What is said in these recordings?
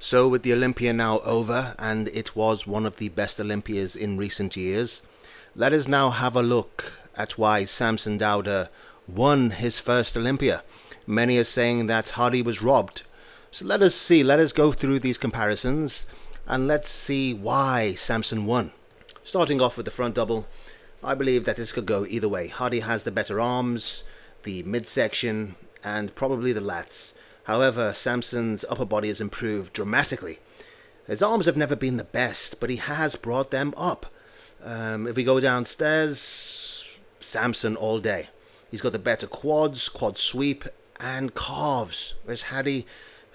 So with the Olympia now over, and it was one of the best Olympias in recent years, let us now have a look at why Samson Dowda won his first Olympia. Many are saying that Hadi was robbed. So let us go through these comparisons, and let's see why Samson won. Starting off with the front double, I believe that this could go either way. Hadi has the better arms, the midsection, and probably the lats. However, Samson's upper body has improved dramatically. His arms have never been the best, but he has brought them up. If we go downstairs, Samson all day. He's got the better quads, quad sweep, and calves. Whereas Hadi,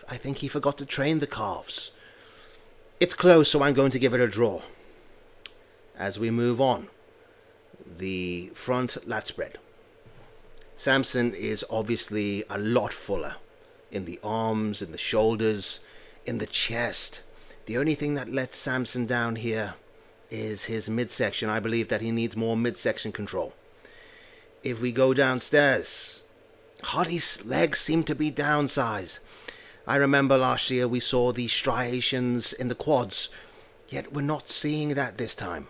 I think he forgot to train the calves. It's close, so I'm going to give it a draw. As we move on, the front lat spread. Samson is obviously a lot fuller in the arms, in the shoulders, in the chest. The only thing that lets Samson down here is his midsection. I believe that he needs more midsection control. If we go downstairs, Hadi's legs seem to be downsized. I remember last year we saw these striations in the quads, yet we're not seeing that this time.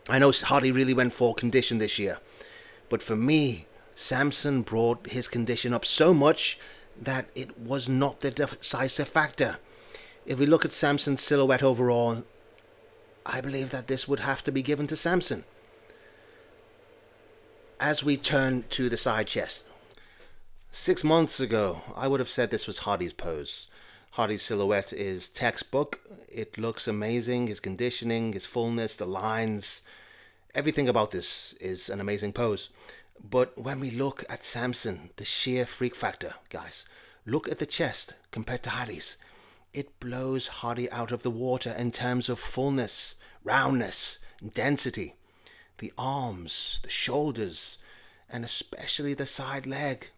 I know Hadi really went for condition this year, but for me, Samson brought his condition up so much that it was not the decisive factor. If we look at Samson's silhouette overall, I believe that this would have to be given to Samson. As we turn to the side chest. 6 months ago, I would have said this was Hadi's pose. Hadi's silhouette is textbook. It looks amazing. His conditioning, his fullness, the lines, everything about this is an amazing pose. But when we look at Samson, the sheer freak factor, guys, look at the chest compared to Hadi's. It blows Hadi out of the water in terms of fullness, roundness, density. The arms, the shoulders, and especially the side leg.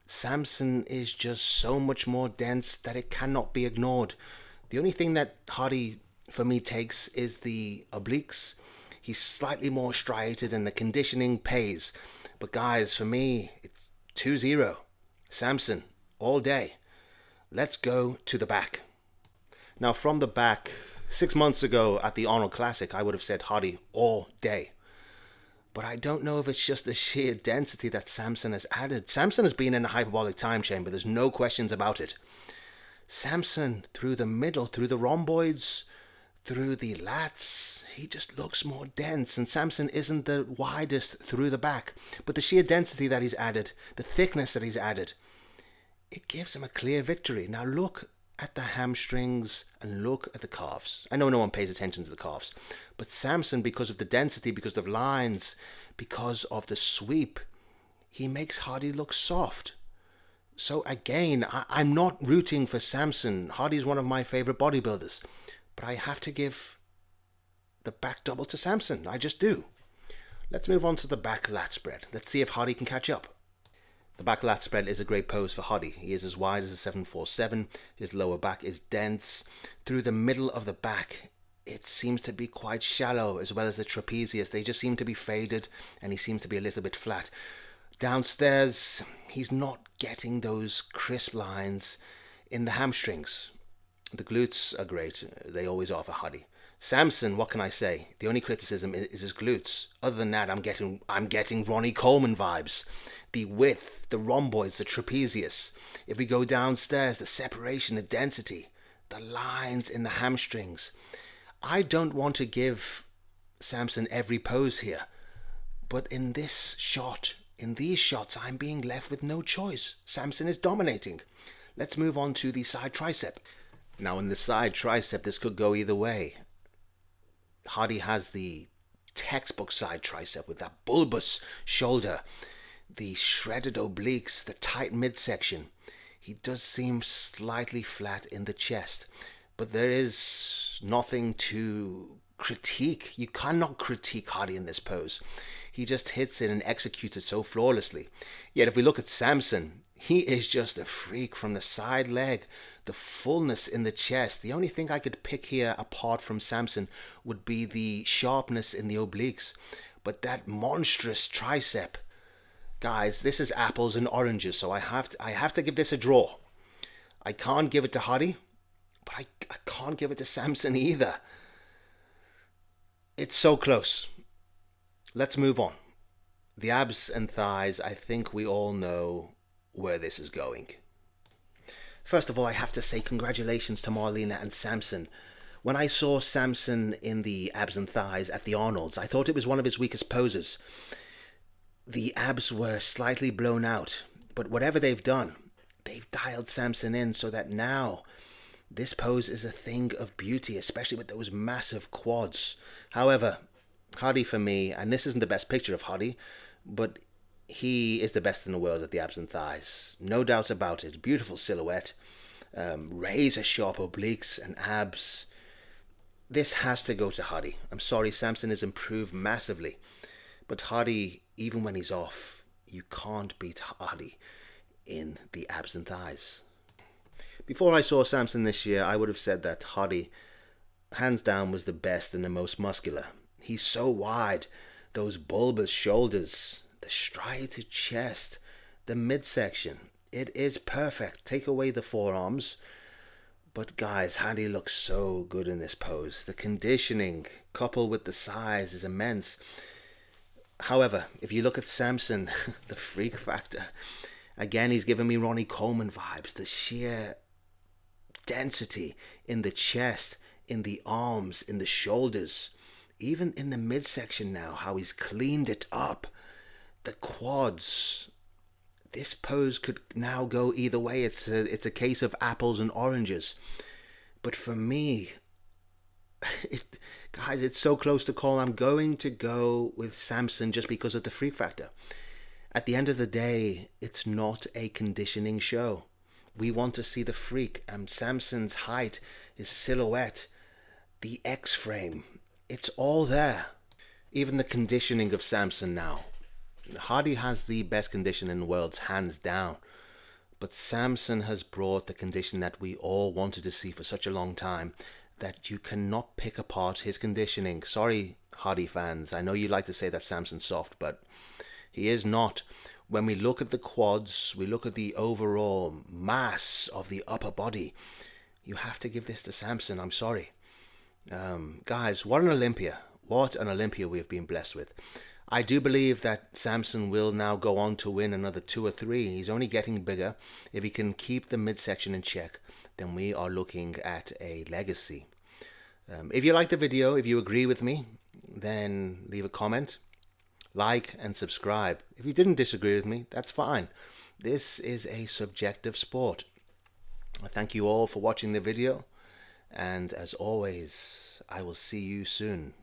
Samson is just so much more dense that it cannot be ignored. The only thing that Hadi, for me, takes is the obliques. He's slightly more striated and the conditioning pays. But guys, for me, it's 2-0. Samson, all day. Let's go to the back. Now, from the back, 6 months ago at the Arnold Classic, I would have said Hadi all day. But I don't know if it's just the sheer density that Samson has added. Samson has been in a hyperbolic time chamber. There's no questions about it. Samson, through the middle, through the rhomboids, through the lats, he just looks more dense, and Samson isn't the widest through the back, but the sheer density that he's added, the thickness that he's added, it gives him a clear victory. Now look at the hamstrings and look at the calves. I know no one pays attention to the calves, but Samson, because of the density, because of lines, because of the sweep, he makes Hadi look soft. So again, I'm not rooting for Samson. Hadi's one of my favorite bodybuilders. But I have to give the back double to Samson. I just do. Let's move on to the back lat spread. Let's see if Hadi can catch up. The back lat spread is a great pose for Hadi. He is as wide as a 747. His lower back is dense. Through the middle of the back, it seems to be quite shallow, as well as the trapezius. They just seem to be faded, and he seems to be a little bit flat. Downstairs, he's not getting those crisp lines in the hamstrings. The glutes are great. They always are for Hadi. Samson, what can I say? The only criticism is his glutes. Other than that, I'm getting Ronnie Coleman vibes. The width, the rhomboids, the trapezius. If we go downstairs, the separation, the density, the lines in the hamstrings. I don't want to give Samson every pose here, but in this shot, in these shots, I'm being left with no choice. Samson is dominating. Let's move on to the side tricep. Now in the side tricep, this could go either way. Hadi has the textbook side tricep with that bulbous shoulder, the shredded obliques, the tight midsection. He does seem slightly flat in the chest, but there is nothing to critique. You cannot critique Hadi in this pose. He just hits it and executes it so flawlessly. Yet if we look at Samson, he is just a freak from the side leg, the fullness in the chest. The only thing I could pick here apart from Samson would be the sharpness in the obliques. But that monstrous tricep, guys, this is apples and oranges, so I have to give this a draw. I can't give it to Hadi, but I can't give it to Samson either. It's so close. Let's move on. The abs and thighs, I think we all know where this is going. First of all, I have to say congratulations to Marlena and Samson. When I saw Samson in the abs and thighs at the Arnolds, I thought it was one of his weakest poses. The abs were slightly blown out, but whatever they've done, they've dialed Samson in so that now this pose is a thing of beauty, especially with those massive quads. However, Hadi for me, and this isn't the best picture of Hadi, but he is the best in the world at the abs and thighs. No doubts about it. Beautiful silhouette, razor sharp obliques and abs. This has to go to Hadi. I'm sorry, Samson has improved massively. But Hadi, even when he's off, you can't beat Hadi in the abs and thighs. Before I saw Samson this year, I would have said that Hadi, hands down, was the best and the most muscular. He's so wide, those bulbous shoulders, the striated chest, the midsection. It is perfect. Take away the forearms. But guys, Hadi looks so good in this pose. The conditioning, coupled with the size, is immense. However, if you look at Samson, the freak factor, again, he's giving me Ronnie Coleman vibes. The sheer density in the chest, in the arms, in the shoulders, even in the midsection now, how he's cleaned it up. The quads. This pose could now go either way. It's a case of apples and oranges. But for me, guys, it's so close to call. I'm going to go with Samson just because of the freak factor. At the end of the day, it's not a conditioning show. We want to see the freak. Samson's height, his silhouette, the X-frame. It's all there. Even the conditioning of Samson now. Hadi has the best condition in the world, hands down. But Samson has brought the condition that we all wanted to see for such a long time, that you cannot pick apart his conditioning. Sorry, Hadi fans. I know you like to say that Samson's soft, but he is not. When we look at the quads, we look at the overall mass of the upper body, you have to give this to Samson. I'm sorry. Guys, what an Olympia. What an Olympia we have been blessed with. I do believe that Samson will now go on to win another 2 or 3. He's only getting bigger. If he can keep the midsection in check, then we are looking at a legacy. If you like the video, if you agree with me, then leave a comment, like and subscribe. If you didn't disagree with me, that's fine. This is a subjective sport. I thank you all for watching the video, and as always, I will see you soon.